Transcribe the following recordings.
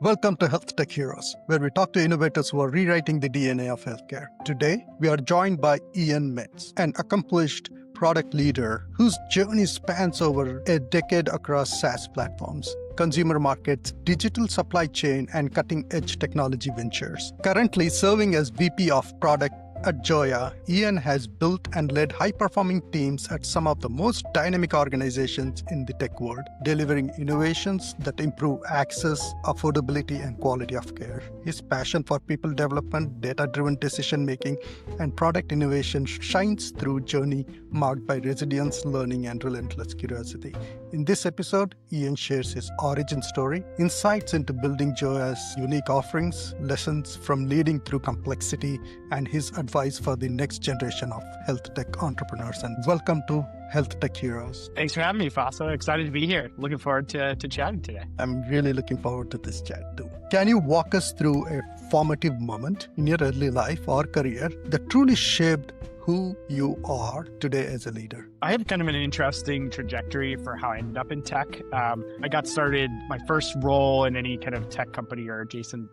Welcome to Health Tech Heroes, where we talk to innovators who are rewriting the DNA of healthcare. Today, we are joined by Metz, an accomplished product leader whose journey spans over a decade across SaaS platforms, consumer markets, digital supply chain, and cutting-edge technology ventures. Currently serving as VP of Product at Joya, Ian has built and led high-performing teams at some of the most dynamic organizations in the tech world, delivering innovations that improve access, affordability, and quality of care. His passion for people development, data-driven decision-making, and product innovation shines through a journey marked by resilience, learning, and relentless curiosity. In this episode, Ian shares his origin story, insights into building Joya's unique offerings, lessons from leading through complexity, and his advice for the next generation of health tech entrepreneurs. And welcome to Health Tech Heroes. Thanks for having me, Faso. Excited to be here. Looking forward to chatting today. I'm really looking forward to this chat too. Can you walk us through a formative moment in your early life or career that truly shaped who you are today as a leader? I had kind of an interesting trajectory for how I ended up in tech. I got started, my first role in any kind of tech company or adjacent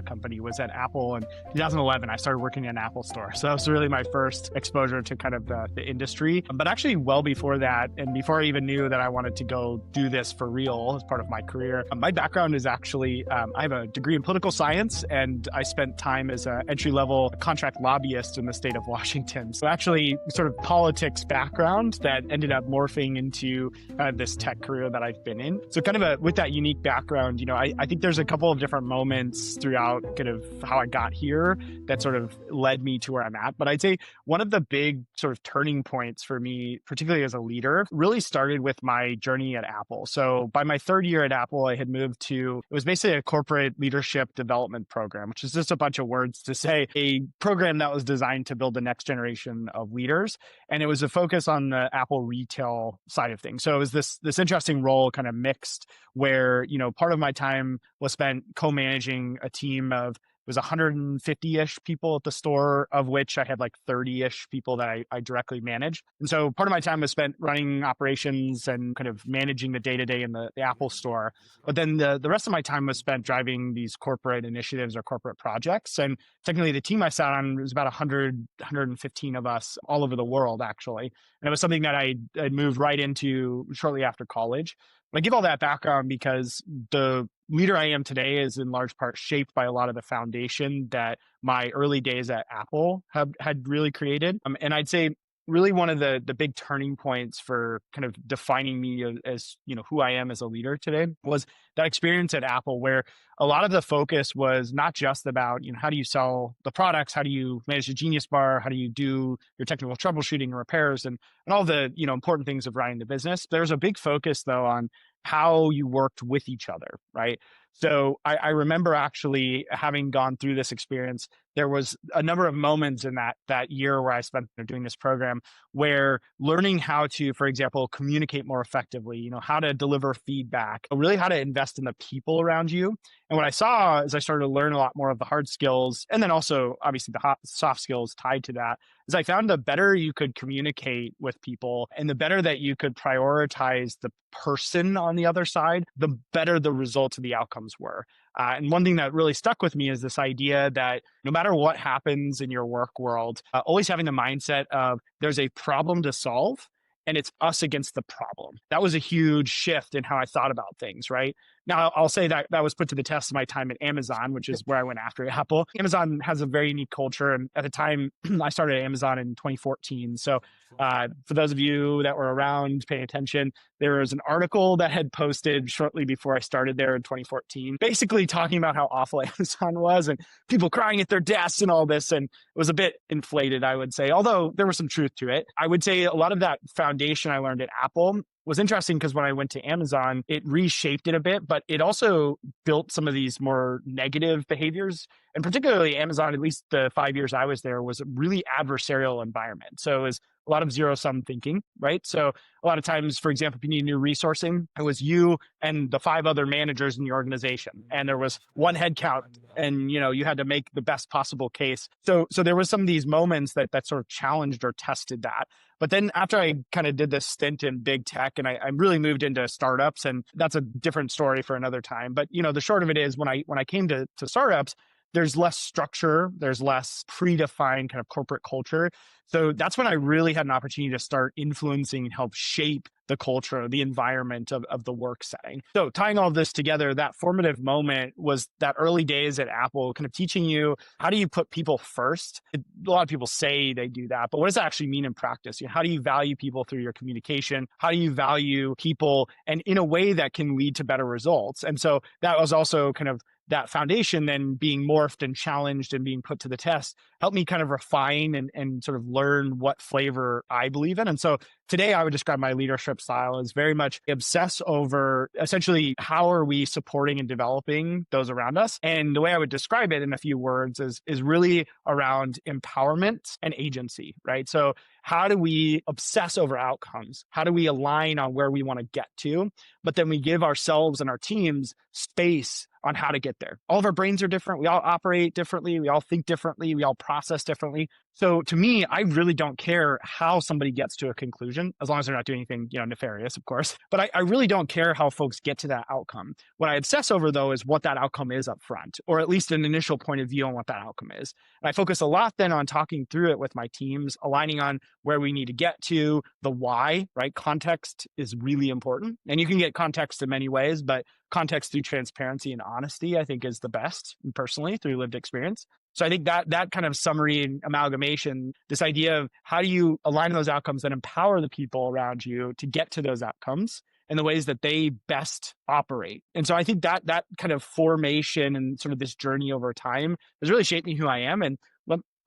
company was at Apple in 2011. I started working in an Apple store. So that was really my first exposure to kind of the industry. But actually well before that, and before I even knew that I wanted to go do this for real as part of my career, my background is actually, I have a degree in political science, and I spent time as an entry-level contract lobbyist in the state of Washington. So actually sort of politics background that ended up morphing into this tech career that I've been in. So kind of with that unique background, I think there's a couple of different moments throughout kind of how I got here that sort of led me to where I'm at. But I'd say one of the big sort of turning points for me, particularly as a leader, really started with my journey at Apple. So by my third year at Apple, I had moved to, it was basically a corporate leadership development program, which is just a bunch of words to say a program that was designed to build the next generation of leaders. And it was a focus on the Apple retail side of things. So it was this interesting role kind of mixed where, part of my time was spent co-managing a team of, it was 150-ish people at the store, of which I had like 30-ish people that I directly managed. And so part of my time was spent running operations and kind of managing the day-to-day in the Apple store. But then the rest of my time was spent driving these corporate initiatives or corporate projects. And technically the team I sat on was about 115 of us all over the world, actually. And it was something that I moved right into shortly after college. I give all that background because the leader I am today is in large part shaped by a lot of the foundation that my early days at Apple had really created. And I'd say really one of the big turning points for kind of defining me as who I am as a leader today was that experience at Apple, where a lot of the focus was not just about how do you sell the products, how do you manage the Genius Bar, how do you do your technical troubleshooting and repairs, and all the important things of running the business. There's a big focus though on how you worked with each other, right? So I remember actually having gone through this experience. There was a number of moments in that year where I spent doing this program where learning how to, for example, communicate more effectively, how to deliver feedback, really how to invest in the people around you. And what I saw as I started to learn a lot more of the hard skills, and then also obviously the soft skills tied to that, is I found the better you could communicate with people and the better that you could prioritize the person on the other side, the better the results of the outcomes were. And one thing that really stuck with me is this idea that no matter what happens in your work world, always having the mindset of there's a problem to solve and it's us against the problem. That was a huge shift in how I thought about things, right? Now, I'll say that was put to the test of my time at Amazon, which is where I went after Apple. Amazon has a very unique culture. And at the time, I started at Amazon in 2014. So for those of you that were around paying attention, there was an article that had posted shortly before I started there in 2014, basically talking about how awful Amazon was and people crying at their desks and all this. And it was a bit inflated, I would say, although there was some truth to it. I would say a lot of that foundation I learned at Apple was interesting because when I went to Amazon, it reshaped it a bit, but it also built some of these more negative behaviors. And particularly Amazon, at least the 5 years I was there, was a really adversarial environment. So it was a lot of zero-sum thinking, right? So a lot of times, for example, if you need new resourcing, it was you and the 5 other managers in the organization. And there was one headcount and, you had to make the best possible case. So there was some of these moments that sort of challenged or tested that. But then after I kind of did this stint in big tech and I really moved into startups, and that's a different story for another time. But the short of it is when I came to startups, there's less structure, there's less predefined kind of corporate culture. So that's when I really had an opportunity to start influencing and help shape the culture, the environment of the work setting. So tying all of this together, that formative moment was that early days at Apple, kind of teaching you how do you put people first. A lot of people say they do that, but what does that actually mean in practice? How do you value people through your communication? How do you value people and in a way that can lead to better results? And so that was also kind of that foundation then being morphed and challenged and being put to the test helped me kind of refine and sort of learn what flavor I believe in. And so today I would describe my leadership style as very much obsess over essentially how are we supporting and developing those around us. And the way I would describe it in a few words is really around empowerment and agency, right? So how do we obsess over outcomes? How do we align on where we want to get to? But then we give ourselves and our teams space on how to get there. All of our brains are different. We all operate differently. We all think differently. We all process differently. So to me, I really don't care how somebody gets to a conclusion, as long as they're not doing anything, nefarious, of course. But I really don't care how folks get to that outcome. What I obsess over, though, is what that outcome is up front, or at least an initial point of view on what that outcome is. And I focus a lot then on talking through it with my teams, aligning on where we need to get to, the why, right? Context is really important. And you can get context in many ways, but context through transparency and honesty, I think, is the best, personally, through lived experience. So I think that kind of summary and amalgamation, this idea of how do you align those outcomes and empower the people around you to get to those outcomes in the ways that they best operate. And so I think that kind of formation and sort of this journey over time has really shaped me who I am. And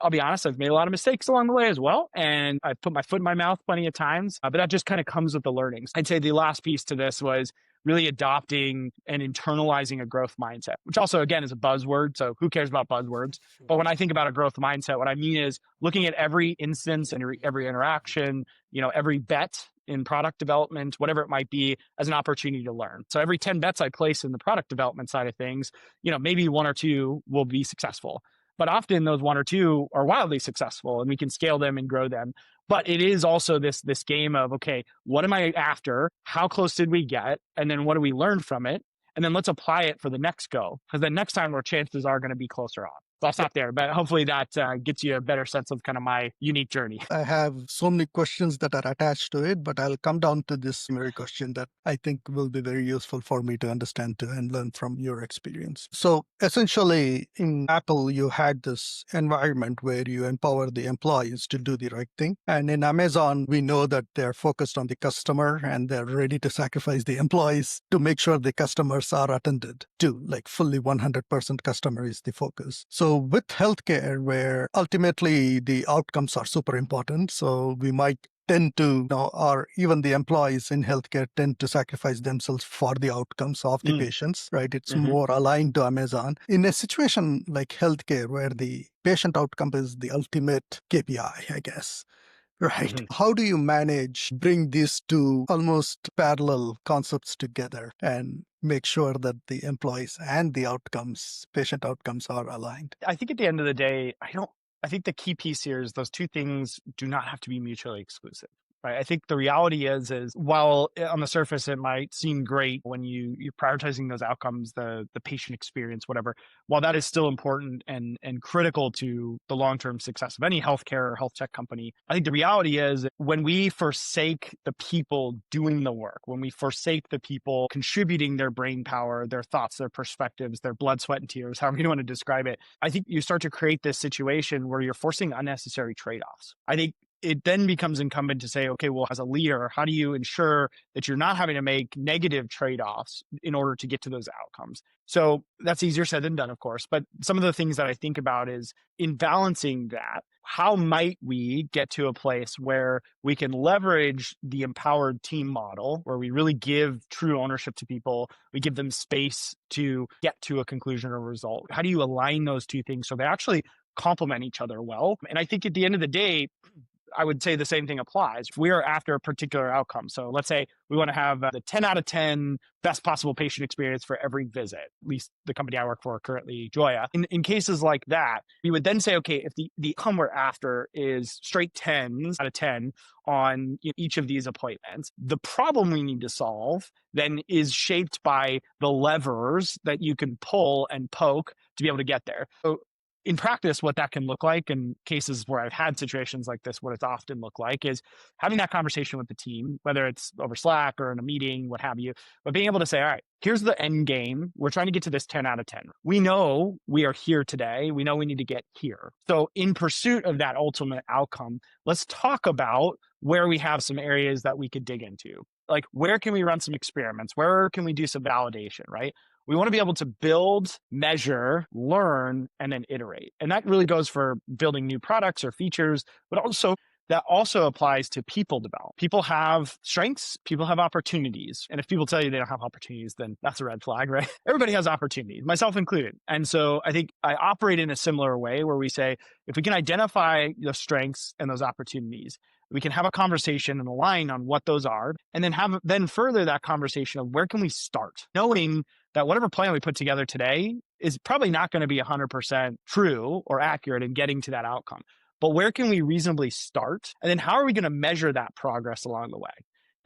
I'll be honest, I've made a lot of mistakes along the way as well. And I've put my foot in my mouth plenty of times, but that just kind of comes with the learnings. I'd say the last piece to this was really adopting and internalizing a growth mindset, which also, again, is a buzzword. So who cares about buzzwords? But when I think about a growth mindset, what I mean is looking at every instance and every interaction, every bet in product development, whatever it might be, as an opportunity to learn. So every 10 bets I place in the product development side of things, maybe one or two will be successful. But often those one or two are wildly successful and we can scale them and grow them. But it is also this game of, okay, what am I after? How close did we get? And then what do we learn from it? And then let's apply it for the next go. Because then next time our chances are going to be closer on. So I'll stop there, but hopefully that gets you a better sense of kind of my unique journey. I have so many questions that are attached to it, but I'll come down to this summary question that I think will be very useful for me to understand too and learn from your experience. So essentially in Apple, you had this environment where you empower the employees to do the right thing. And in Amazon, we know that they're focused on the customer and they're ready to sacrifice the employees to make sure the customers are attended to, like fully 100% customer is the focus. So with healthcare, where ultimately the outcomes are super important, so we might tend to, or even the employees in healthcare tend to sacrifice themselves for the outcomes of the patients, right? It's more aligned to Amazon. In a situation like healthcare, where the patient outcome is the ultimate KPI, I guess, right? How do you bring these two almost parallel concepts together and make sure that the employees and the patient outcomes are aligned? I think at the end of the day, I think the key piece here is those two things do not have to be mutually exclusive. Right. I think the reality is while on the surface it might seem great when you're prioritizing those outcomes, the patient experience, whatever, while that is still important and critical to the long-term success of any healthcare or health tech company, I think the reality is when we forsake the people doing the work, when we forsake the people contributing their brain power, their thoughts, their perspectives, their blood, sweat, and tears, however you want to describe it, I think you start to create this situation where you're forcing unnecessary trade-offs. I think it then becomes incumbent to say, okay, well, as a leader, how do you ensure that you're not having to make negative trade-offs in order to get to those outcomes? So that's easier said than done, of course. But some of the things that I think about is in balancing that, how might we get to a place where we can leverage the empowered team model, where we really give true ownership to people, we give them space to get to a conclusion or result? How do you align those two things so they actually complement each other well? And I think at the end of the day, I would say the same thing applies. If we are after a particular outcome, so let's say we want to have the 10 out of 10 best possible patient experience for every visit, at least the company I work for currently, Joya. In cases like that, we would then say, okay, if the outcome we're after is straight 10s out of 10 on each of these appointments, the problem we need to solve then is shaped by the levers that you can pull and poke to be able to get there. So in practice, what that can look like in cases where I've had situations like this, what it's often looked like is having that conversation with the team, whether it's over Slack or in a meeting, what have you, but being able to say, all right, here's the end game. We're trying to get to this 10 out of 10. We know we are here today. We know we need to get here. So in pursuit of that ultimate outcome, let's talk about where we have some areas that we could dig into. Like, where can we run some experiments? Where can we do some validation, right? We want to be able to build, measure, learn, and then iterate. And that really goes for building new products or features, but also that also applies to people development. People have strengths, people have opportunities. And if people tell you they don't have opportunities, then that's a red flag, right? Everybody has opportunities, myself included. And so I think I operate in a similar way where we say, if we can identify the strengths and those opportunities, we can have a conversation and align on what those are, and then further that conversation of where can we start, knowing that whatever plan we put together today is probably not going to be 100% true or accurate in getting to that outcome. But where can we reasonably start? And then how are we going to measure that progress along the way?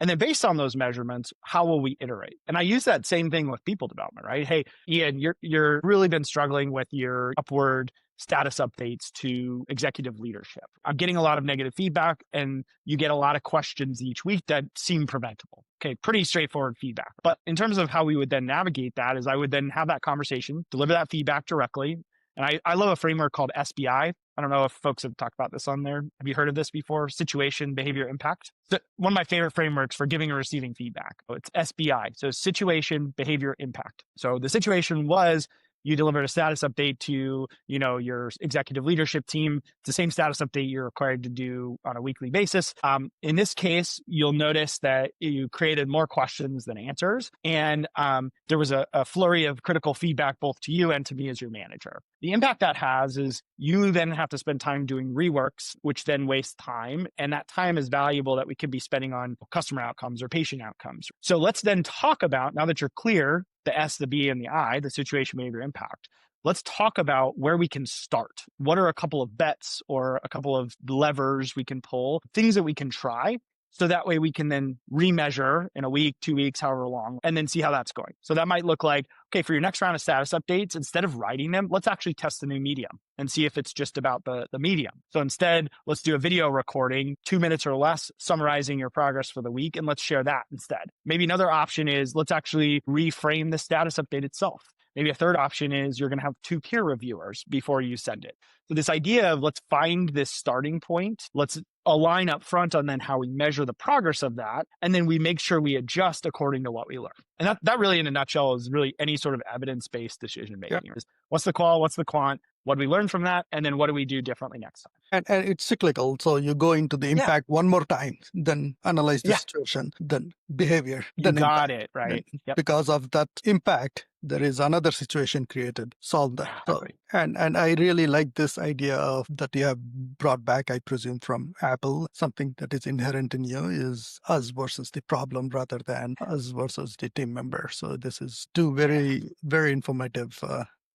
And then based on those measurements, how will we iterate? And I use that same thing with people development, right? Hey, Ian, you're really been struggling with your upward status updates to executive leadership. I'm getting a lot of negative feedback, and you get a lot of questions each week that seem preventable. Okay, pretty straightforward feedback. But in terms of how we would then navigate that is I would then have that conversation, deliver that feedback directly. And I love a framework called SBI. I don't know if folks have talked about this on there. Have you heard of this before? Situation, behavior, impact. So one of my favorite frameworks for giving and receiving feedback. It's SBI. So situation, behavior, impact. So the situation was you delivered a status update to, your executive leadership team. It's the same status update you're required to do on a weekly basis. In this case, you'll notice that you created more questions than answers. And there was a flurry of critical feedback both to you and to me as your manager. The impact that has is you then have to spend time doing reworks, which then wastes time. And that time is valuable that we could be spending on customer outcomes or patient outcomes. So let's then talk about, now that you're clear, the S, the B, and the I, the situation, behavior, impact. Let's talk about where we can start. What are a couple of bets or a couple of levers we can pull, things that we can try, so that way we can then remeasure in a week, 2 weeks, however long, and then see how that's going. So that might look like, okay, for your next round of status updates, instead of writing them, let's actually test the new medium and see if it's just about the medium. So instead, let's do a video recording, 2 minutes or less, summarizing your progress for the week, and let's share that instead. Maybe another option is let's actually reframe the status update itself. Maybe a third option is you're going to have 2 peer reviewers before you send it. So this idea of let's find this starting point, let's align up front on then how we measure the progress of that, and then we make sure we adjust according to what we learn. And that really in a nutshell is really any sort of evidence-based decision making. Yeah. What's the qual, what's the quant, what do we learn from that, and then what do we do differently next time? And it's cyclical. So you go into the impact one more time, then analyze the situation, then behavior. You then got impact. it, right? Yep. Because of that impact, there is another situation created. Solve that. So, and I really like this idea of that you have brought back, I presume, from Apple. Something that is inherent in you is us versus the problem rather than us versus the team member. So this is 2 very, very informative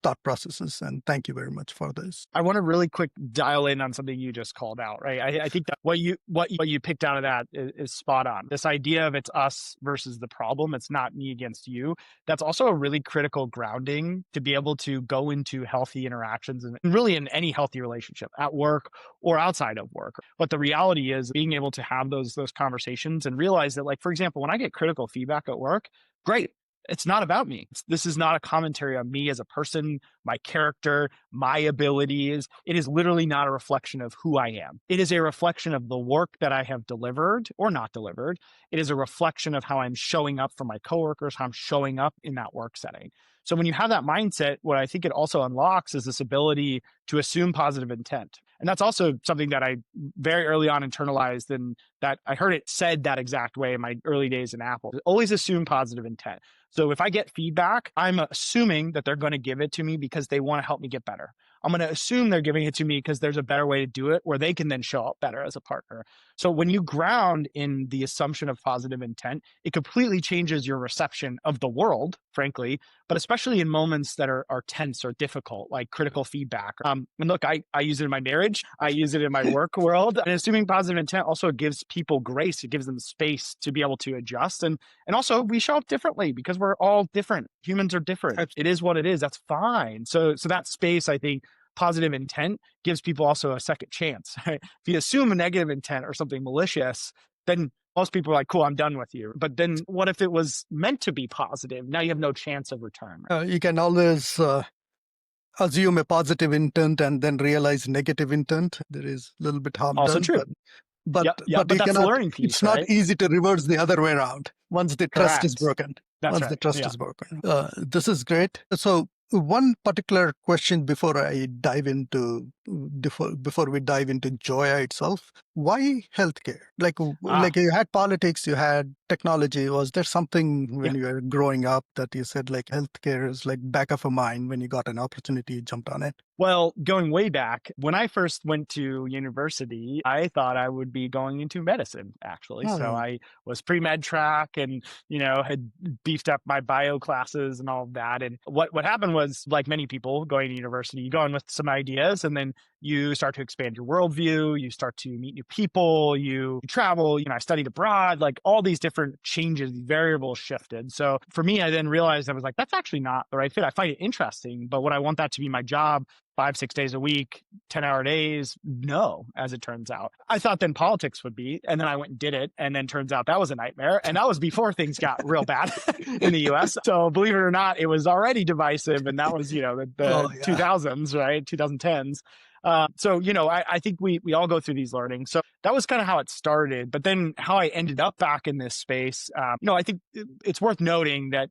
thought processes, and thank you very much for this. I want to really quick dial in on something you just called out, right? I think that what you picked out of that is spot on. This idea of it's us versus the problem, it's not me against you. That's also a really critical grounding to be able to go into healthy interactions and really in any healthy relationship at work or outside of work. But the reality is being able to have those conversations and realize that, like, for example, when I get critical feedback at work, great. It's not about me. This is not a commentary on me as a person, my character, my abilities. It is literally not a reflection of who I am. It is a reflection of the work that I have delivered or not delivered. It is a reflection of how I'm showing up for my coworkers, how I'm showing up in that work setting. So when you have that mindset, what I think it also unlocks is this ability to assume positive intent. And that's also something that I very early on internalized, and that I heard it said that exact way in my early days in Apple. Always assume positive intent. So if I get feedback, I'm assuming that they're going to give it to me because they want to help me get better. I'm going to assume they're giving it to me because there's a better way to do it where they can then show up better as a partner. So when you ground in the assumption of positive intent, it completely changes your reception of the world, frankly, but especially in moments that are tense or difficult, like critical feedback. And look, I use it in my marriage. I use it in my work world. And assuming positive intent also gives people grace. It gives them space to be able to adjust. And also we show up differently because we're all different. Humans are different. It is what it is. That's fine. So that space, I think, positive intent gives people also a second chance. If you assume a negative intent or something malicious, then most people are like, cool, I'm done with you. But then what if it was meant to be positive? Now you have no chance of return. You can always assume a positive intent and then realize negative intent. There is a little bit harm Also done. true. But Yep, you but that's the cannot, learning piece, it's not right? easy to reverse the other way around once the trust is Correct. broken. That's Once right. the trust Yeah. is broken. This is great. So one particular question before I dive into, before we dive into Joya itself, why healthcare? Like you had politics, you had technology. Was there something when you were growing up that you said like healthcare is like back of a mind when you got an opportunity, you jumped on it? Well, going way back, when I first went to university, I thought I would be going into medicine, actually. Oh, So yeah. I was pre-med track and, had beefed up my bio classes and all of that. And what happened was, like many people going to university, you go in with some ideas and then you start to expand your worldview, you start to meet new people, you travel, I studied abroad, like all these different changes, variables shifted. So for me, I then realized I was like, that's actually not the right fit. I find it interesting, but would I want that to be my job 5-6 days a week, 10-hour days? No, as it turns out. I thought then politics would be, and then I went and did it. And then turns out that was a nightmare. And that was before things got real bad in the US. So believe it or not, it was already divisive. And that was, the Oh, yeah. 2000s, right? 2010s. I think we all go through these learnings. So that was kind of how it started. But then how I ended up back in this space, I think it's worth noting that,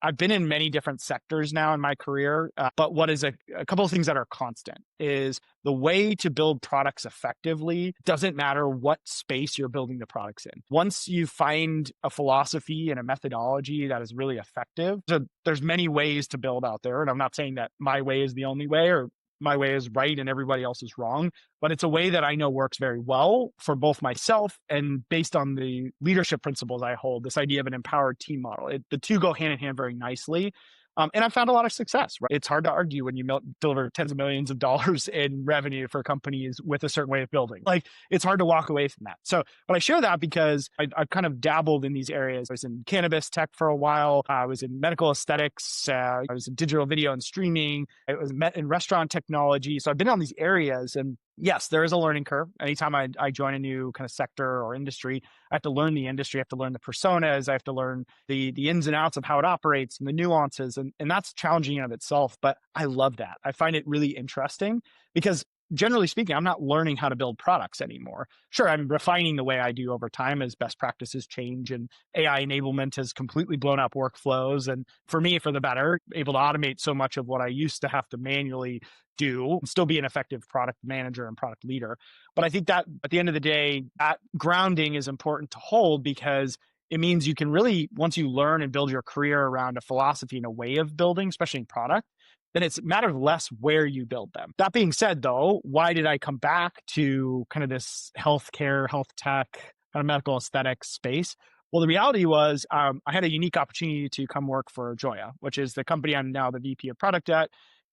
I've been in many different sectors now in my career, but what is a couple of things that are constant is the way to build products effectively doesn't matter what space you're building the products in. Once you find a philosophy and a methodology that is really effective, so there's many ways to build out there. And I'm not saying that my way is the only way or my way is right and everybody else is wrong, but it's a way that I know works very well for both myself and based on the leadership principles I hold, this idea of an empowered team model. The two go hand in hand very nicely. And I've found a lot of success, right? It's hard to argue when you deliver tens of millions of dollars in revenue for companies with a certain way of building. Like, it's hard to walk away from that. So, but I share that because I've kind of dabbled in these areas. I was in cannabis tech for a while. I was in medical aesthetics. I was in digital video and streaming. I was in restaurant technology. So I've been on these areas, and yes, there is a learning curve. Anytime I join a new kind of sector or industry, I have to learn the industry. I have to learn the personas. I have to learn the ins and outs of how it operates and the nuances. And that's challenging in of itself. But I love that. I find it really interesting because generally speaking, I'm not learning how to build products anymore. Sure, I'm refining the way I do over time as best practices change and AI enablement has completely blown up workflows. And for me, for the better, able to automate so much of what I used to have to manually do and still be an effective product manager and product leader. But I think that at the end of the day, that grounding is important to hold because it means you can really, once you learn and build your career around a philosophy and a way of building, especially in product, then it's matters less where you build them. That being said, though, why did I come back to kind of this healthcare, health tech, kind of medical aesthetics space? Well, the reality was I had a unique opportunity to come work for Joya, which is the company I'm now the VP of product at.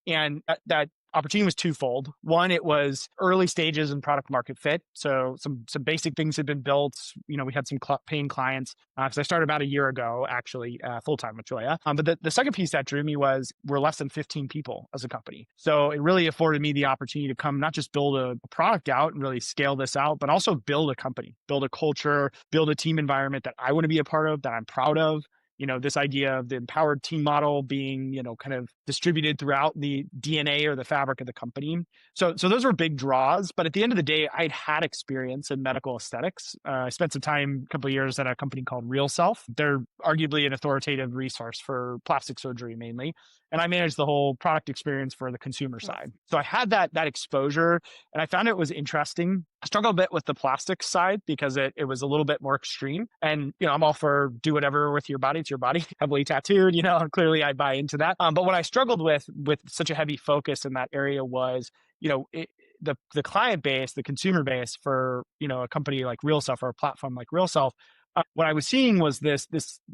And that opportunity was twofold. One, it was early stages in product market fit. So some basic things had been built. We had some paying clients because I started about a year ago, actually, full-time with Joya. But the second piece that drew me was we're less than 15 people as a company. So it really afforded me the opportunity to come not just build a product out and really scale this out, but also build a company, build a culture, build a team environment that I want to be a part of, that I'm proud of. This idea of the empowered team model being, kind of distributed throughout the DNA or the fabric of the company. So those were big draws. But at the end of the day, I'd had experience in medical aesthetics. I spent some time, a couple of years at a company called Real Self. They're arguably an authoritative resource for plastic surgery mainly. and I managed the whole product experience for the consumer side. So I had that exposure, and I found it was interesting. I struggled a bit with the plastics side because it was a little bit more extreme. And, I'm all for do whatever with your body. It's your body, heavily tattooed, and clearly I buy into that. But what I struggled with such a heavy focus in that area was, the client base, the consumer base for, a company like RealSelf or a platform like RealSelf. What I was seeing was this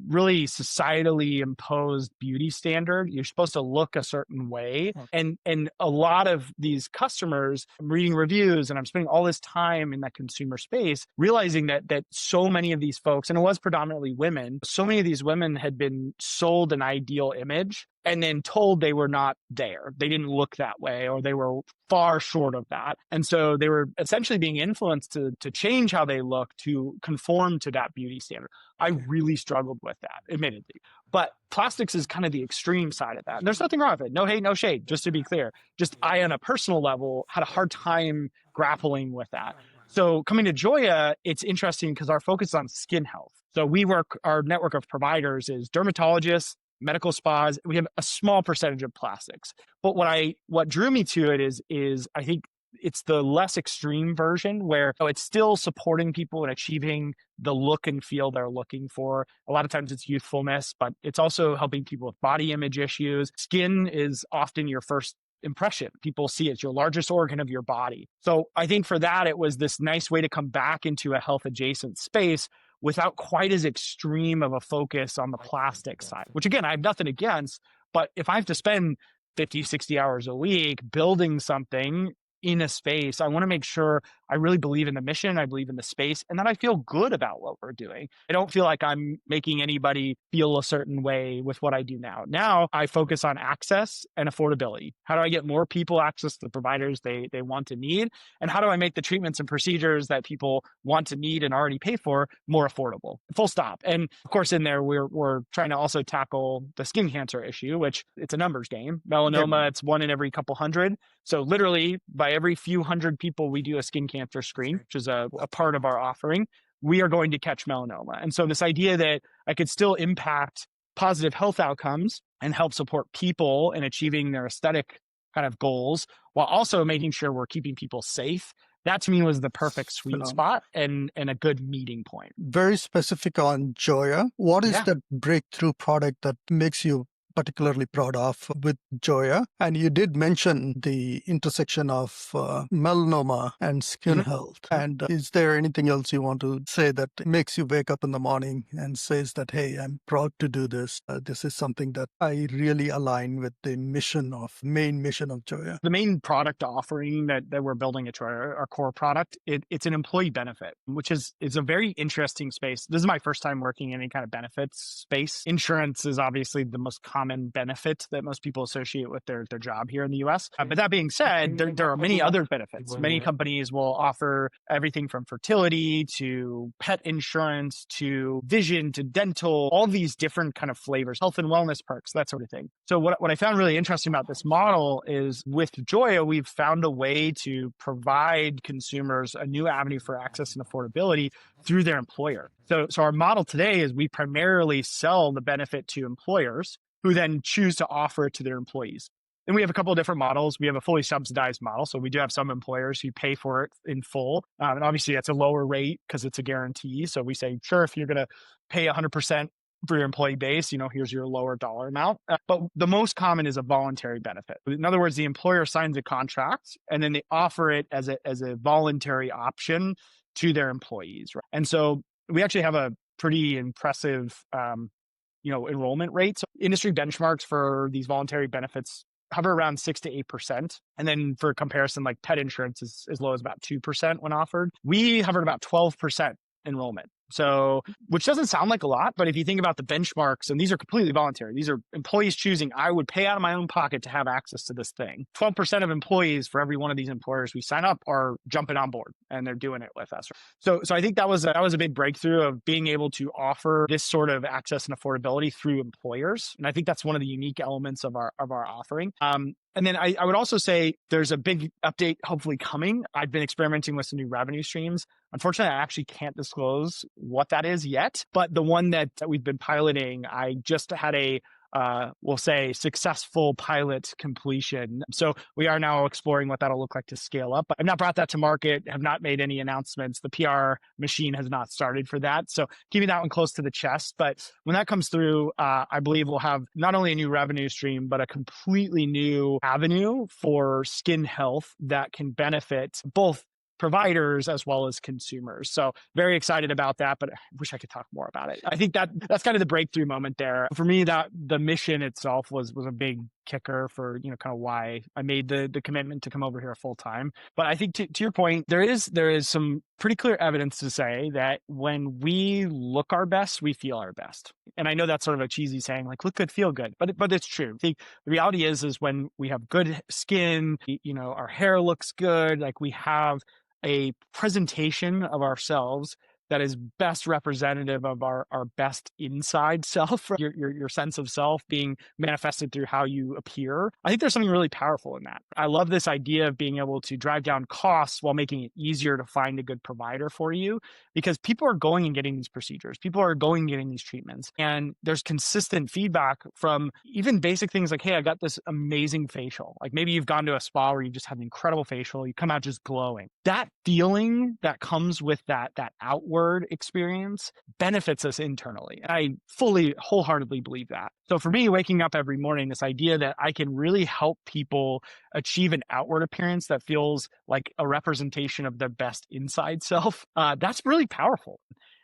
really societally imposed beauty standard. You're supposed to look a certain way. And a lot of these customers, I'm reading reviews and I'm spending all this time in that consumer space, realizing that so many of these folks, and it was predominantly women, so many of these women had been sold an ideal image and then told they were not there. They didn't look that way, or they were far short of that. And so they were essentially being influenced to change how they look to conform to that beauty standard. I really struggled with that, admittedly. But plastics is kind of the extreme side of that. And there's nothing wrong with it. No hate, no shade, just to be clear. Just I, on a personal level, had a hard time grappling with that. So coming to Joya, it's interesting because our focus is on skin health. So our network of providers is dermatologists, medical spas. We have a small percentage of plastics. But what drew me to it is I think it's the less extreme version where it's still supporting people in achieving the look and feel they're looking for. A lot of times it's youthfulness, but it's also helping people with body image issues. Skin is often your first impression. People see it's your largest organ of your body. So I think for that, it was this nice way to come back into a health adjacent space without quite as extreme of a focus on the plastic side, which again, I have nothing against, but if I have to spend 50, 60 hours a week building something in a space, I want to make sure I really believe in the mission, I believe in the space, and that I feel good about what we're doing. I don't feel like I'm making anybody feel a certain way with what I do now. Now I focus on access and affordability. How do I get more people access to the providers they want to need? And how do I make the treatments and procedures that people want to need and already pay for more affordable? Full stop. And of course, in there, we're trying to also tackle the skin cancer issue, which it's a numbers game. Melanoma, it's 1 in every couple hundred. So literally by every few hundred people, we do a skin cancer screen, which is a part of our offering. We are going to catch melanoma. And so this idea that I could still impact positive health outcomes and help support people in achieving their aesthetic kind of goals while also making sure we're keeping people safe. That to me was the perfect sweet spot and a good meeting point. Very specific on Joya. What is that breakthrough product that makes you particularly proud of with Joya? And you did mention the intersection of melanoma and skin health. And is there anything else you want to say that makes you wake up in the morning and says that, hey, I'm proud to do this. This is something that I really align with the main mission of Joya. The main product offering that we're building at Joya, our core product, it's an employee benefit, which is a very interesting space. This is my first time working in any kind of benefits space. Insurance is obviously the most common benefit that most people associate with their job here in the US. But that being said, there are many other benefits. Many companies will offer everything from fertility to pet insurance to vision to dental, all these different kind of flavors, health and wellness perks, that sort of thing. So what I found really interesting about this model is with Joya, we've found a way to provide consumers a new avenue for access and affordability through their employer. So our model today is we primarily sell the benefit to employers who then choose to offer it to their employees. And we have a couple of different models. We have a fully subsidized model. So we do have some employers who pay for it in full. And obviously that's a lower rate because it's a guarantee. So we say, sure, if you're going to pay 100% for your employee base, here's your lower dollar amount. But the most common is a voluntary benefit. In other words, the employer signs a contract and then they offer it as a voluntary option to their employees. Right? And so we actually have a pretty impressive enrollment rates. Industry benchmarks for these voluntary benefits hover around 6 to 8%. And then for comparison, like pet insurance is as low as about 2% when offered. We hovered about 12% enrollment. So, which doesn't sound like a lot, but if you think about the benchmarks, and these are completely voluntary, these are employees choosing, I would pay out of my own pocket to have access to this thing. 12% of employees for every one of these employers we sign up are jumping on board and they're doing it with us. So I think that was a big breakthrough of being able to offer this sort of access and affordability through employers. And I think that's one of the unique elements of our offering. And then I would also say there's a big update hopefully coming. I've been experimenting with some new revenue streams. Unfortunately, I actually can't disclose what that is yet, but the one that we've been piloting, I just had a we'll say, successful pilot completion. So we are now exploring what that'll look like to scale up. I've not brought that to market, have not made any announcements. The PR machine has not started for that. So keeping that one close to the chest. But when that comes through, I believe we'll have not only a new revenue stream, but a completely new avenue for skin health that can benefit both providers as well as consumers. So very excited about that, but I wish I could talk more about it. I think that's kind of the breakthrough moment there. For me, that the mission itself was a big kicker for, kind of why I made the commitment to come over here full time. But I think to your point, there is some pretty clear evidence to say that when we look our best, we feel our best. And I know that's sort of a cheesy saying, like look good, feel good, but it's true. I think the reality is when we have good skin, our hair looks good, like we have a presentation of ourselves that is best representative of our best inside self, your sense of self being manifested through how you appear. I think there's something really powerful in that. I love this idea of being able to drive down costs while making it easier to find a good provider for you, because people are going and getting these procedures. People are going and getting these treatments. And there's consistent feedback from even basic things like, hey, I got this amazing facial. Like maybe you've gone to a spa where you just had an incredible facial, you come out just glowing. That feeling that comes with that outward experience benefits us internally. And I wholeheartedly believe that. So for me, waking up every morning, this idea that I can really help people achieve an outward appearance that feels like a representation of their best inside self, that's really powerful.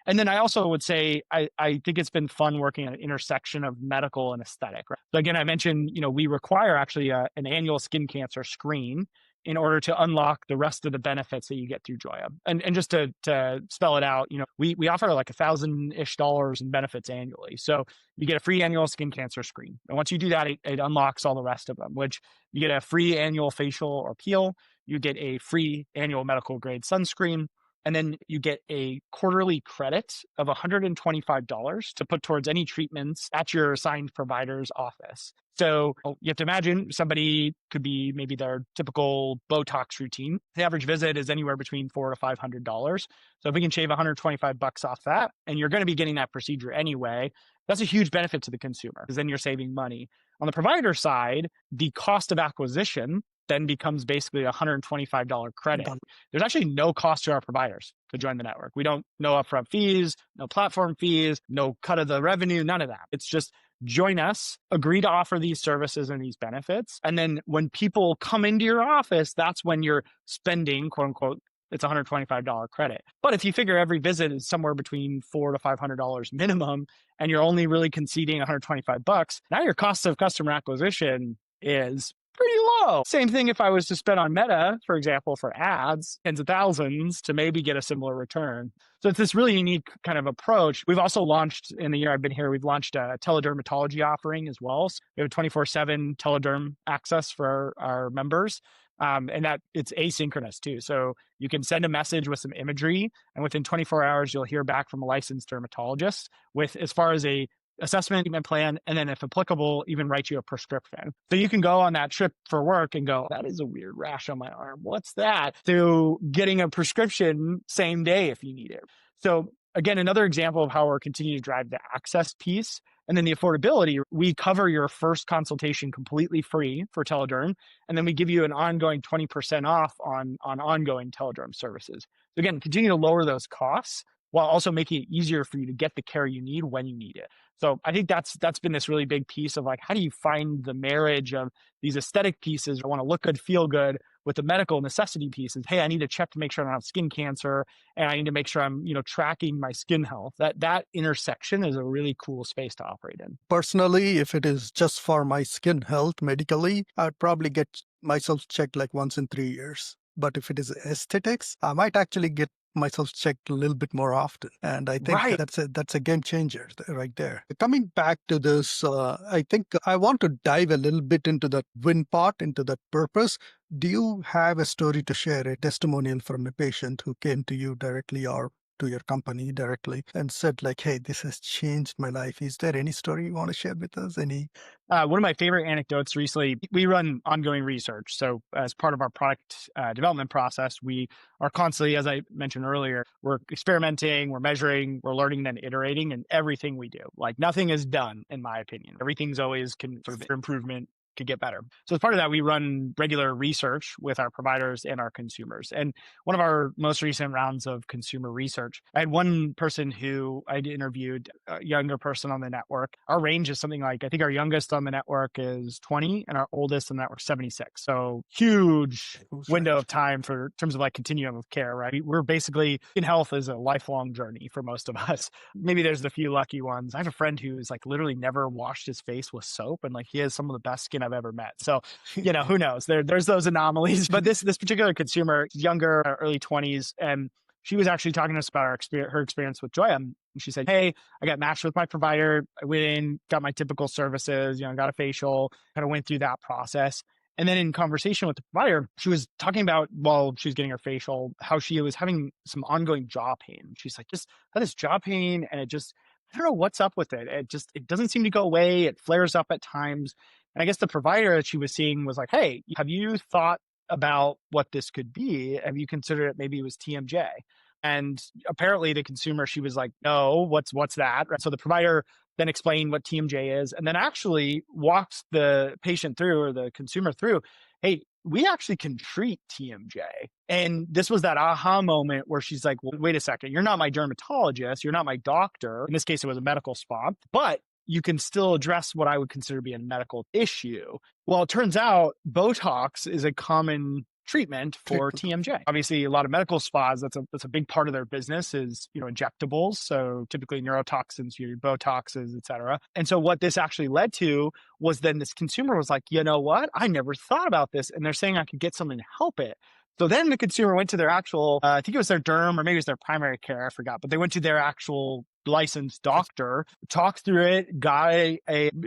And then I also would say, I think it's been fun working at an intersection of medical and aesthetic. Right? So again, I mentioned, we require actually an annual skin cancer screen in order to unlock the rest of the benefits that you get through Joya. And just to spell it out, we offer like $1,000-ish in benefits annually. So you get a free annual skin cancer screen. And once you do that, it unlocks all the rest of them, which you get a free annual facial or peel, you get a free annual medical grade sunscreen, and then you get a quarterly credit of $125 to put towards any treatments at your assigned provider's office. So you have to imagine somebody could be maybe their typical Botox routine. The average visit is anywhere between $400 to $500. So if we can shave $125 off that, and you're going to be getting that procedure anyway, that's a huge benefit to the consumer because then you're saving money. On the provider side, the cost of acquisition then becomes basically a $125 credit. There's actually no cost to our providers to join the network. We don't no upfront fees, no platform fees, no cut of the revenue, none of that. It's just join us, agree to offer these services and these benefits. And then when people come into your office, that's when you're spending, quote unquote, it's $125 credit. But if you figure every visit is somewhere between $400 to $500 minimum, and you're only really conceding $125, now your cost of customer acquisition is pretty low. Same thing if I was to spend on Meta, for example, for ads, tens of thousands to maybe get a similar return. So it's this really unique kind of approach. We've also launched, in the year I've been here, we've launched a teledermatology offering as well. So we have a 24/7 telederm access for our members. And that it's asynchronous too. So you can send a message with some imagery, and within 24 hours, you'll hear back from a licensed dermatologist with as far as a assessment treatment plan, and then if applicable, even write you a prescription. So you can go on that trip for work and go, that is a weird rash on my arm. What's that? To getting a prescription same day if you need it. So again, another example of how we're continuing to drive the access piece. And then the affordability, we cover your first consultation completely free for telederm. And then we give you an ongoing 20% off on ongoing telederm services. So again, continue to lower those costs while also making it easier for you to get the care you need when you need it. So I think that's been this really big piece of like, how do you find the marriage of these aesthetic pieces? I want to look good, feel good, with the medical necessity pieces. Hey, I need to check to make sure I don't have skin cancer, and I need to make sure I'm, tracking my skin health. That intersection is a really cool space to operate in. Personally, if it is just for my skin health medically, I'd probably get myself checked like once in 3 years. But if it is aesthetics, I might actually get myself checked a little bit more often. And I think that's a game changer right there. Coming back to this, I think I want to dive a little bit into that win part, into that purpose. Do you have a story to share, a testimonial from a patient who came to you directly or to your company directly and said like, hey, this has changed my life. Is there any story you want to share with us? Any? One of my favorite anecdotes recently, we run ongoing research. So as part of our product development process, we are constantly, as I mentioned earlier, we're experimenting, we're measuring, we're learning, then iterating in everything we do. Like nothing is done, in my opinion. Everything's always sort of improvement, could get better. So as part of that, we run regular research with our providers and our consumers. And one of our most recent rounds of consumer research, I had one person who I'd interviewed, a younger person on the network. Our range is something like, I think our youngest on the network is 20 and our oldest on the network 76. So huge window of time for in terms of like continuum of care, right? We're basically in health is a lifelong journey for most of us. Maybe there's the few lucky ones. I have a friend who's like literally never washed his face with soap and like he has some of the best skin I've ever met. So, who knows? There's those anomalies. But this particular consumer, younger, early 20s, and she was actually talking to us about her experience with Joya. And she said, hey, I got matched with my provider. I went in, got my typical services, got a facial, kind of went through that process. And then in conversation with the provider, she was talking about while she was getting her facial, how she was having some ongoing jaw pain. She's like, just had this jaw pain and I don't know what's up with it. It doesn't seem to go away. It flares up at times. And I guess the provider that she was seeing was like, hey, have you thought about what this could be? Have you considered it maybe it was TMJ? And apparently the consumer, she was like, no, what's that? So the provider then explained what TMJ is and then actually walks the patient through or the consumer through, hey, we actually can treat TMJ. And this was that aha moment where she's like, well, wait a second, you're not my dermatologist, you're not my doctor. In this case, it was a medical spa, but you can still address what I would consider to be a medical issue. Well, it turns out Botox is a common treatment for TMJ. Obviously, a lot of medical spas, that's a big part of their business is, injectables. So typically neurotoxins, your Botoxes, et cetera. And so what this actually led to was then this consumer was like, you know what? I never thought about this. And they're saying I could get something to help it. So then the consumer went to their actual, I think it was their derm or maybe it was their primary care, I forgot, but they went to their actual licensed doctor, talked through it,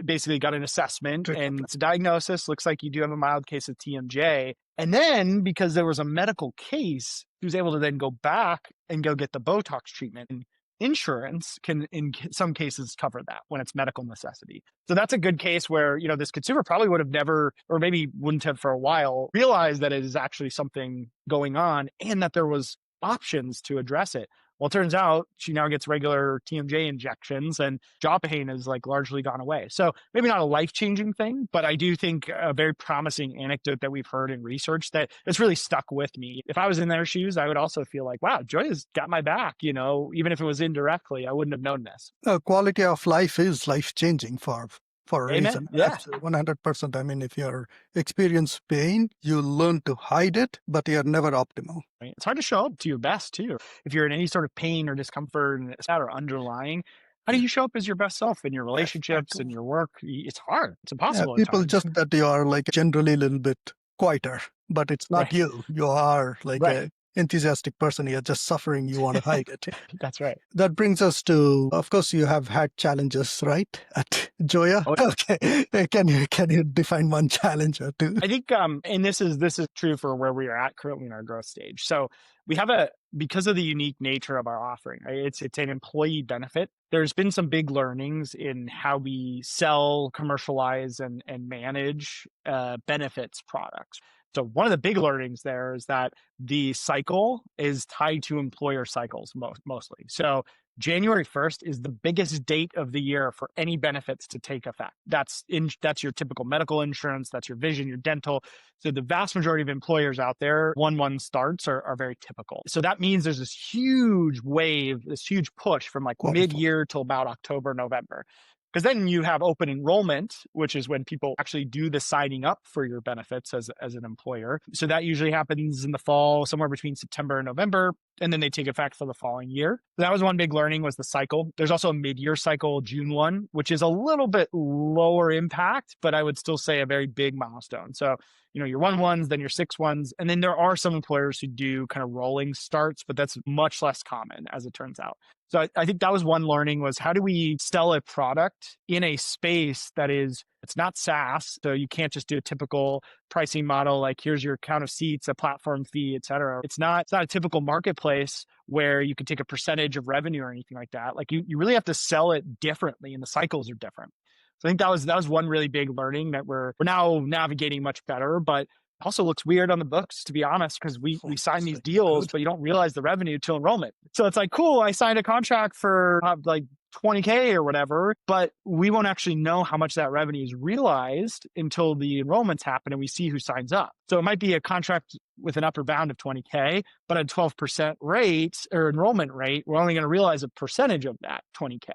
basically got an assessment and it's a diagnosis. Looks like you do have a mild case of TMJ. And then because there was a medical case, he was able to then go back and go get the Botox treatment. And insurance can, in some cases, cover that when it's medical necessity. So that's a good case where, this consumer probably would have never, or maybe wouldn't have for a while, realized that it is actually something going on and that there was options to address it. Well, it turns out she now gets regular TMJ injections and jaw pain has largely gone away. So maybe not a life-changing thing, but I do think a very promising anecdote that we've heard in research that it's really stuck with me. If I was in their shoes, I would also feel like, wow, Joya's got my back, even if it was indirectly, I wouldn't have known this. Quality of life is life-changing for a reason. Yeah. Absolutely, 100%. I mean, if you experience pain, you learn to hide it, but you're never optimal. Right? It's hard to show up to your best too. If you're in any sort of pain or discomfort and it's or underlying, how do you show up as your best self in your relationships and your work? It's hard. It's impossible. People just that you are generally a little bit quieter, but it's not you. You are a enthusiastic person. You're just suffering. You want to hide it. That's right. That brings us to, of course, you have had challenges, right? At Joya. Oh, yeah. Okay. Can you define one challenge or two? I think, and this is true for where we are at currently in our growth stage. So we have because of the unique nature of our offering, right? It's an employee benefit. There's been some big learnings in how we sell, commercialize, and manage benefits products. So one of the big learnings there is that the cycle is tied to employer cycles mostly. So January 1st is the biggest date of the year for any benefits to take effect. That's your typical medical insurance, that's your vision, your dental. So the vast majority of employers out there, 1/1 starts are very typical. So that means there's this huge wave, this huge push from mid-year till about October, November. Because then you have open enrollment, which is when people actually do the signing up for your benefits as an employer. So that usually happens in the fall, somewhere between September and November, and then they take effect for the following year. So that was one big learning was the cycle. There's also a mid-year cycle, June 1, which is a little bit lower impact, but I would still say a very big milestone. So, your 1/1s, then your 6/1s, and then there are some employers who do kind of rolling starts, but that's much less common as it turns out. So I think that was one learning was how do we sell a product in a space that is It's not SaaS, so you can't just do a typical pricing model like here's your count of seats, a platform fee, et cetera. It's not a typical marketplace where you can take a percentage of revenue or anything like that. Like you really have to sell it differently, and the cycles are different. So I think that was one really big learning that we're now navigating much better, but also looks weird on the books, to be honest, because we sign these deals, but you don't realize the revenue till enrollment. So it's like, cool, I signed a contract for like 20K or whatever, but we won't actually know how much that revenue is realized until the enrollments happen and we see who signs up. So it might be a contract with an upper bound of 20K, but at 12% rate or enrollment rate, we're only going to realize a percentage of that 20K.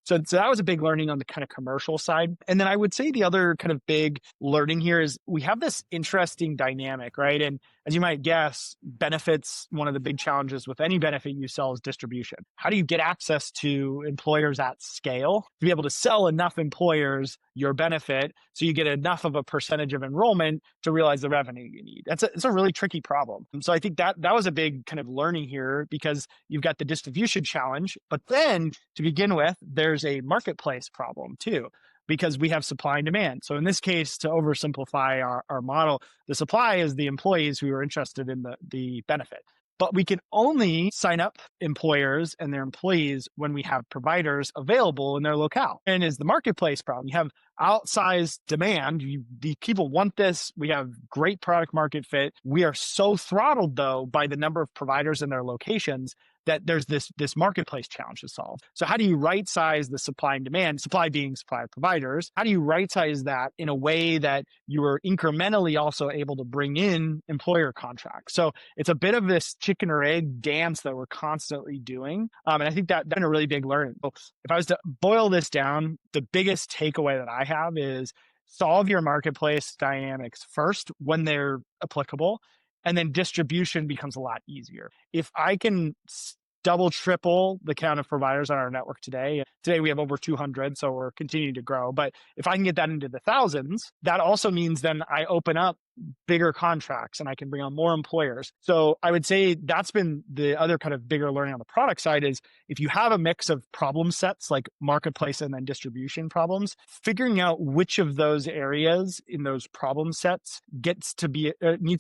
So that was a big learning on the kind of commercial side. And then I would say the other kind of big learning here is we have this interesting dynamic, right? And as you might guess, benefits, one of the big challenges with any benefit you sell is distribution. How do you get access to employers at scale to be able to sell enough employers your benefit so you get enough of a percentage of enrollment to realize the revenue you need? It's a really tricky problem. So I think that was a big kind of learning here, because you've got the distribution challenge, but then to begin with, there's a marketplace problem too, because we have supply and demand. So in this case, to oversimplify our model, the supply is the employees who are interested in the benefit. But we can only sign up employers and their employees when we have providers available in their locale. And is the marketplace problem. You have outsized demand. The people want this. We have great product market fit. We are so throttled, though, by the number of providers in their locations that there's this marketplace challenge to solve. So how do you right size the supply and demand, supply being supply of providers? How do you right size that in a way that you are incrementally also able to bring in employer contracts? So it's a bit of this chicken or egg dance that we're constantly doing. And I think that's been a really big learning. So if I was to boil this down, the biggest takeaway that I have is solve your marketplace dynamics first when they're applicable, and then distribution becomes a lot easier. If I can double, triple the count of providers on our network today we have over 200, so we're continuing to grow. But if I can get that into the thousands, that also means then I open up bigger contracts and I can bring on more employers. So I would say that's been the other kind of bigger learning on the product side is if you have a mix of problem sets like marketplace and then distribution problems, figuring out which of those areas in those problem sets needs to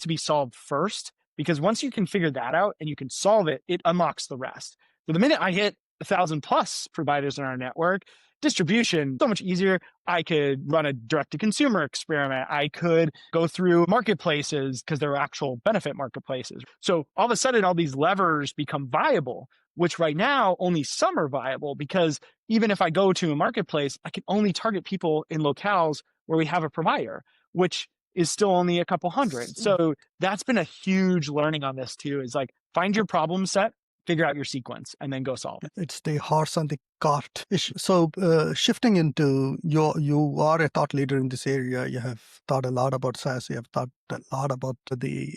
be solved first. Because once you can figure that out and you can solve it, it unlocks the rest. So the minute I hit 1,000 plus providers in our network, distribution, so much easier. I could run a direct-to-consumer experiment. I could go through marketplaces because they're actual benefit marketplaces. So all of a sudden, all these levers become viable, which right now only some are viable because even if I go to a marketplace, I can only target people in locales where we have a provider, which is still only a couple hundred. So that's been a huge learning on this too, is like find your problem set, figure out your sequence, and then go solve it. It's the horse and the cart issue. So shifting into you are a thought leader in this area. You have thought a lot about SaaS. You have thought a lot about the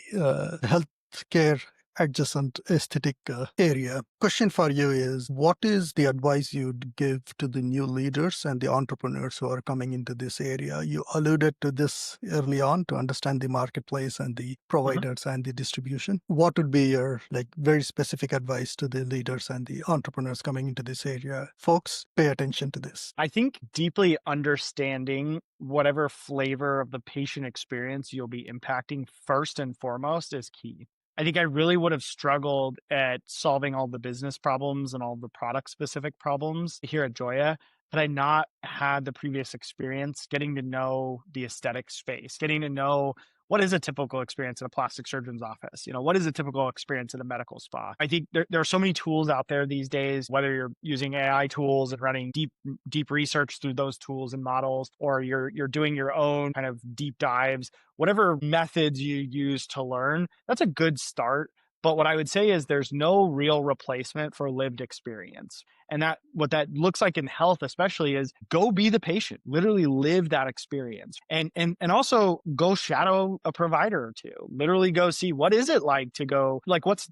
healthcare adjacent aesthetic area. Question for you is, what is the advice you'd give to the new leaders and the entrepreneurs who are coming into this area? You alluded to this early on to understand the marketplace and the providers and the distribution. What would be your very specific advice to the leaders and the entrepreneurs coming into this area? Folks, pay attention to this. I think deeply understanding whatever flavor of the patient experience you'll be impacting first and foremost is key. I think I really would have struggled at solving all the business problems and all the product specific problems here at Joya had I not had the previous experience getting to know the aesthetic space, getting to know what is a typical experience in a plastic surgeon's office? What is a typical experience in a medical spa? I think there are so many tools out there these days, whether you're using AI tools and running deep research through those tools and models, or you're doing your own kind of deep dives, whatever methods you use to learn, that's a good start. But what I would say is there's no real replacement for lived experience. And what that looks like in health especially is go be the patient, literally live that experience. And also go shadow a provider or two, literally go see what is it like to go,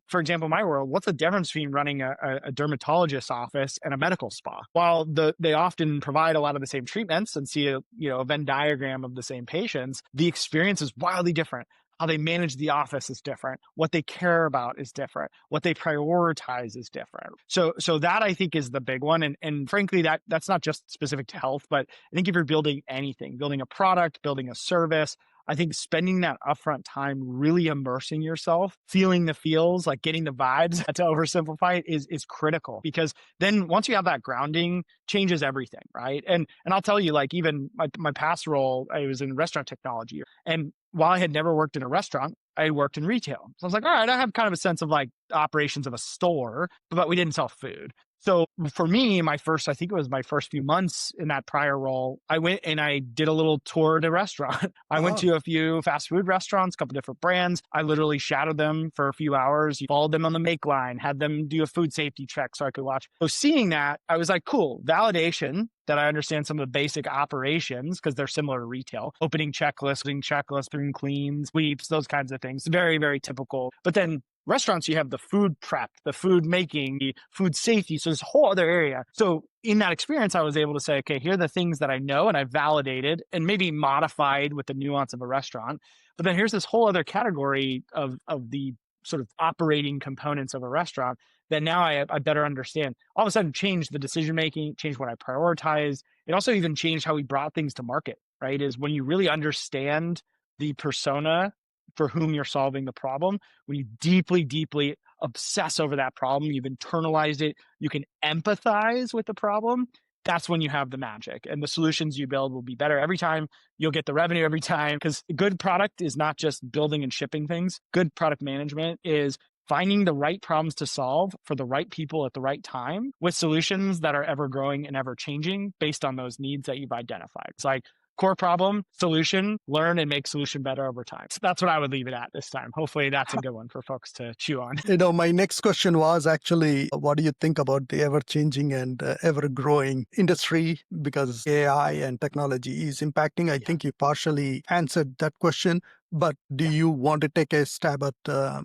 for example, in my world, what's the difference between running a dermatologist's office and a medical spa? While they often provide a lot of the same treatments and see a Venn diagram of the same patients, the experience is wildly different. How they manage the office is different. What they care about is different. What they prioritize is different. So that I think is the big one. And frankly, that's not just specific to health, but I think if you're building anything, building a product, building a service, I think spending that upfront time really immersing yourself, feeling the feels, like getting the vibes to oversimplify it is critical, because then once you have that grounding, changes everything, right? And I'll tell you, like, even my past role, I was in restaurant technology. And while I had never worked in a restaurant, I had worked in retail. So I was like, all right, I have kind of a sense of like operations of a store, but we didn't sell food. So for me, I think it was my first few months in that prior role, I went and I did a little tour at a restaurant. I went to a few fast food restaurants, a couple different brands. I literally shadowed them for a few hours, followed them on the make line, had them do a food safety check so I could watch. So seeing that, I was like, cool, validation that I understand some of the basic operations because they're similar to retail. Opening checklists, doing cleans, sweeps, those kinds of things. Very, very typical. But then restaurants, you have the food prep, the food making, the food safety. So there's a whole other area. So in that experience, I was able to say, okay, here are the things that I know and I validated and maybe modified with the nuance of a restaurant. But then here's this whole other category of the sort of operating components of a restaurant that now I better understand. All of a sudden changed the decision making, changed what I prioritize. It also even changed how we brought things to market, right? Is when you really understand the persona for whom you're solving the problem, when you deeply, deeply obsess over that problem, you've internalized it, you can empathize with the problem, that's when you have the magic. And the solutions you build will be better every time. You'll get the revenue every time, because good product is not just building and shipping things. Good product management is finding the right problems to solve for the right people at the right time with solutions that are ever growing and ever changing based on those needs that you've identified. It's like core problem, solution, learn and make solution better over time. So that's what I would leave it at this time. Hopefully that's a good one for folks to chew on. My next question was actually, what do you think about the ever-changing and ever-growing industry? Because AI and technology is impacting. I think you partially answered that question, but do you want to take a stab at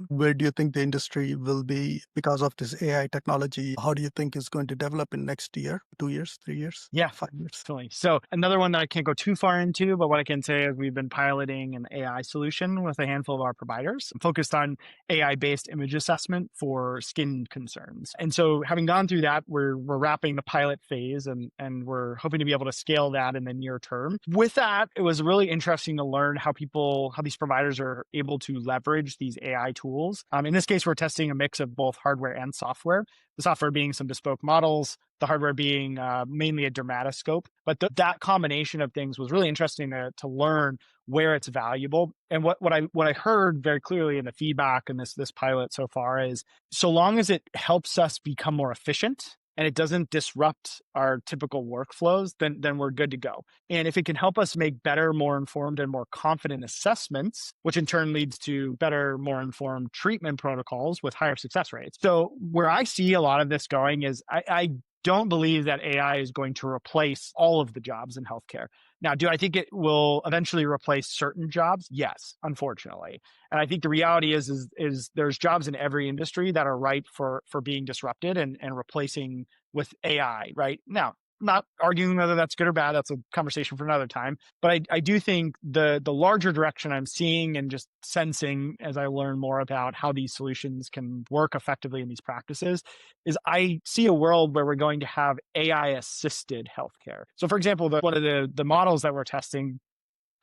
where do you think the industry will be because of this AI technology? How do you think it's going to develop in next year, 2 years, 3 years? Yeah, 5 years? definitely. So another one that I can't go too far into, but what I can say is we've been piloting an AI solution with a handful of our providers focused on AI-based image assessment for skin concerns. And so having gone through that, we're wrapping the pilot phase and we're hoping to be able to scale that in the near term. With that, it was really interesting to learn how these providers are able to leverage these AI tools. In this case, we're testing a mix of both hardware and software. The software being some bespoke models, the hardware being mainly a dermatoscope. But that combination of things was really interesting to learn where it's valuable. And what I heard very clearly in the feedback in this pilot so far is, so long as it helps us become more efficient and it doesn't disrupt our typical workflows, then we're good to go. And if it can help us make better, more informed, and more confident assessments, which in turn leads to better, more informed treatment protocols with higher success rates. So where I see a lot of this going is I don't believe that AI is going to replace all of the jobs in healthcare. Now, do I think it will eventually replace certain jobs? Yes, unfortunately. And I think the reality is there's jobs in every industry that are ripe for being disrupted and replacing with AI, right? Now, not arguing whether that's good or bad, that's a conversation for another time. But I do think the larger direction I'm seeing and just sensing as I learn more about how these solutions can work effectively in these practices is I see a world where we're going to have AI-assisted healthcare. So for example, one of the models that we're testing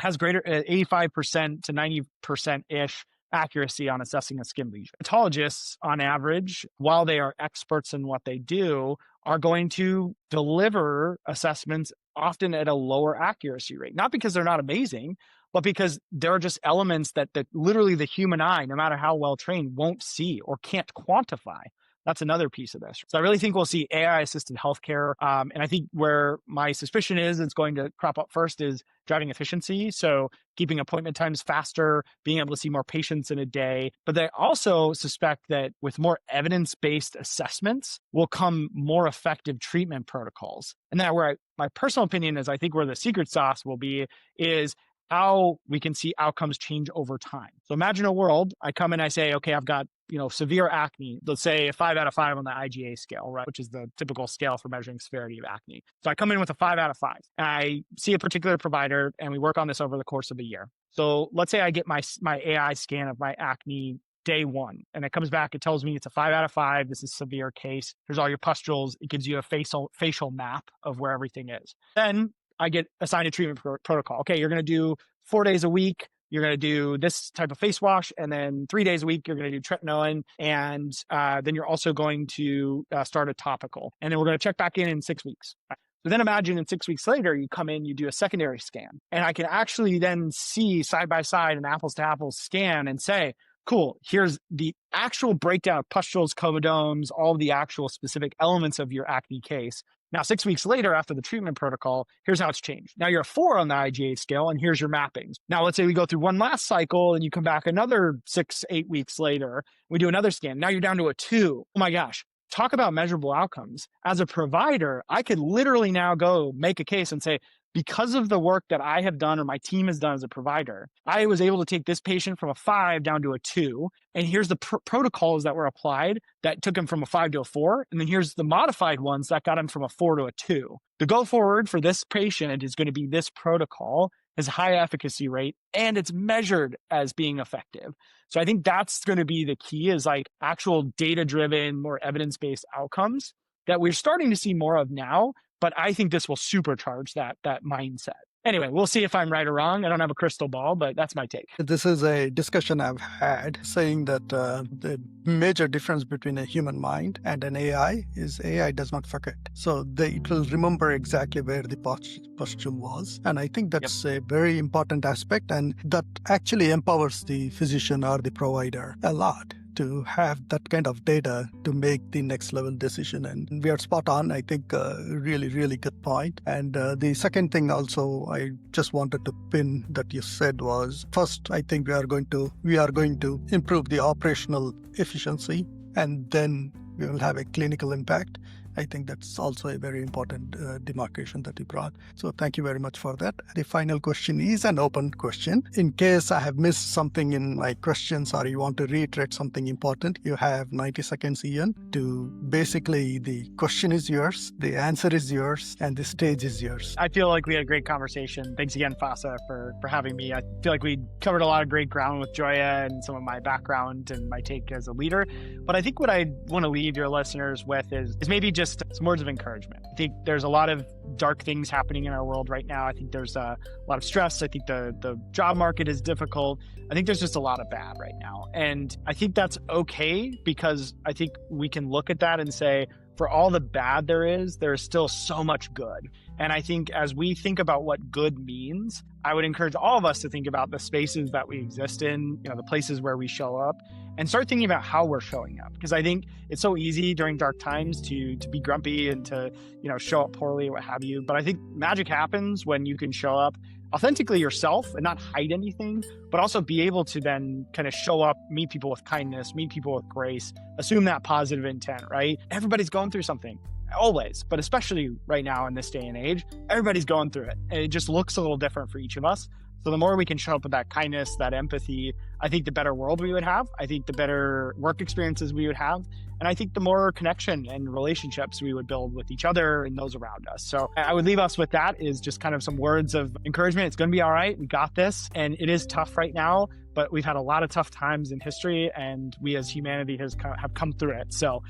has greater 85% to 90%-ish accuracy on assessing a skin lesion. Dermatologists, on average, while they are experts in what they do, are going to deliver assessments often at a lower accuracy rate. Not because they're not amazing, but because there are just elements that literally the human eye, no matter how well trained, won't see or can't quantify. That's another piece of this. So I really think we'll see AI-assisted healthcare. And I think where my suspicion is it's going to crop up first is driving efficiency. So keeping appointment times faster, being able to see more patients in a day. But I also suspect that with more evidence-based assessments will come more effective treatment protocols. And that where my personal opinion is I think where the secret sauce will be is how we can see outcomes change over time. So imagine a world, I come in, I say, okay, I've got, severe acne, let's say a 5 out of 5 on the IGA scale, right? Which is the typical scale for measuring severity of acne. So I come in with a 5 out of 5. And I see a particular provider and we work on this over the course of a year. So let's say I get my AI scan of my acne day 1, and it comes back, it tells me it's a 5 out of 5. This is a severe case. Here's all your pustules. It gives you a facial map of where everything is. Then I get assigned a treatment protocol. Okay, you're going to do 4 days a week. You're going to do this type of face wash, and then 3 days a week, you're going to do tretinoin, and then you're also going to start a topical. And then we're going to check back in 6 weeks. So then imagine in 6 weeks later, you come in, you do a secondary scan, and I can actually then see side by side an apples to apples scan and say, cool, here's the actual breakdown of pustules, comedones, all the actual specific elements of your acne case. Now, 6 weeks later, after the treatment protocol, here's how it's changed. Now you're a 4 on the IGA scale, and here's your mappings. Now, let's say we go through one last cycle, and you come back another 6-8 weeks later, we do another scan. Now you're down to a 2. Oh my gosh. Talk about measurable outcomes. As a provider, I could literally now go make a case and say, because of the work that I have done or my team has done as a provider, I was able to take this patient from a 5 down to a 2. And here's the protocols that were applied that took him from a 5 to a 4. And then here's the modified ones that got him from a 4 to a 2. The go forward for this patient is going to be this protocol, has high efficacy rate, and it's measured as being effective. So I think that's going to be the key, is like actual data-driven, more evidence-based outcomes that we're starting to see more of now. But I think this will supercharge that mindset. Anyway, we'll see if I'm right or wrong. I don't have a crystal ball, but that's my take. This is a discussion I've had saying that the major difference between a human mind and an AI is AI does not forget. So it will remember exactly where the pustule was. And I think that's a very important aspect, and that actually empowers the physician or the provider a lot to have that kind of data to make the next level decision. And we are spot on. I think really, really good point. And the second thing also I just wanted to pin that you said was, first, I think we are going to improve the operational efficiency, and then we will have a clinical impact. I think that's also a very important demarcation that you brought. So thank you very much for that. The final question is an open question. In case I have missed something in my questions or you want to reiterate something important, you have 90 seconds, Ian, to basically the question is yours, the answer is yours, and the stage is yours. I feel like we had a great conversation. Thanks again, Fasa, for having me. I feel like we covered a lot of great ground with Joya and some of my background and my take as a leader. But I think what I want to leave your listeners with is maybe just some words of encouragement. I think there's a lot of dark things happening in our world right now. I think there's a lot of stress. I think the job market is difficult. I think there's just a lot of bad right now. And I think that's okay, because I think we can look at that and say, for all the bad there is still so much good. And I think as we think about what good means, I would encourage all of us to think about the spaces that we exist in, the places where we show up, and start thinking about how we're showing up. Because I think it's so easy during dark times to be grumpy and to, show up poorly, what have you. But I think magic happens when you can show up authentically yourself and not hide anything, but also be able to then kind of show up, meet people with kindness, meet people with grace, assume that positive intent, right? Everybody's going through something. Always, but especially right now in this day and age, everybody's going through it. And it just looks a little different for each of us. So the more we can show up with that kindness, that empathy, I think the better world we would have. I think the better work experiences we would have. And I think the more connection and relationships we would build with each other and those around us. So I would leave us with that, is just kind of some words of encouragement. It's going to be all right. We got this. And it is tough right now, but we've had a lot of tough times in history, and we as humanity have come through it. So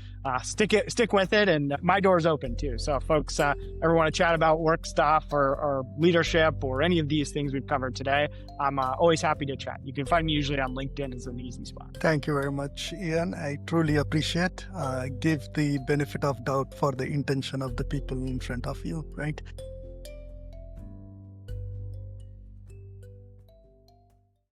stick with it, and my door's open too. So if folks ever want to chat about work stuff or leadership or any of these things we've covered today, I'm always happy to chat. You can find me usually on LinkedIn as an easy spot. Thank you very much, Ian. I truly appreciate. Give the benefit of doubt for the intention of the people in front of you, right?